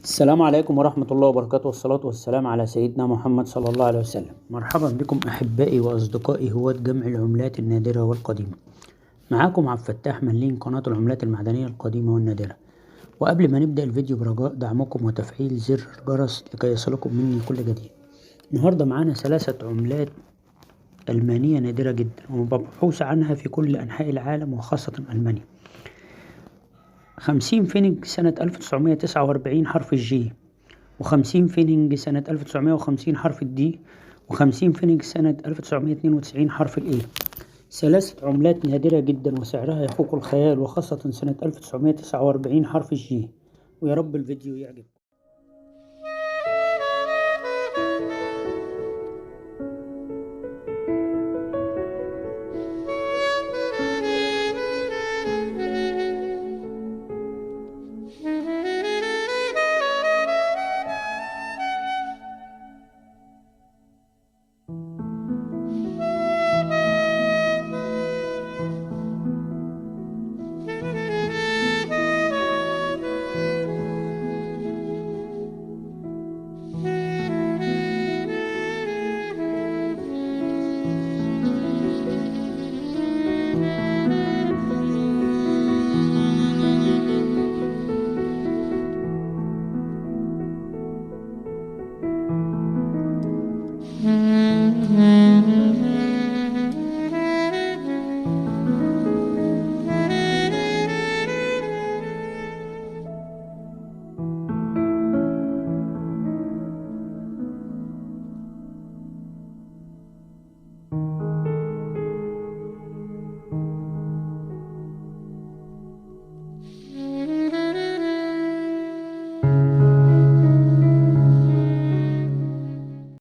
السلام عليكم ورحمة الله وبركاته، والصلاة والسلام على سيدنا محمد صلى الله عليه وسلم. مرحبا بكم أحبائي وأصدقائي هواة جمع العملات النادرة والقديمة. معاكم عبد الفتاح ملين، قناة العملات المعدنية القديمة والنادرة. وقبل ما نبدأ الفيديو برجاء دعمكم وتفعيل زر الجرس لكي يصلكم مني كل جديد. النهاردة معانا 3 عملات ألمانية نادرة جدا ومبحوث عنها في كل أنحاء العالم وخاصة ألمانيا. 50 فينينج سنة 1949 حرف الجي، و50 فينينج سنة 1950 حرف الدي، و50 فينينج سنة 1992 حرف الاي. 3 عملات نادرة جدا وسعرها يفوق الخيال، وخاصة سنة 1949 حرف الجي. ويا رب الفيديو يعجبكم.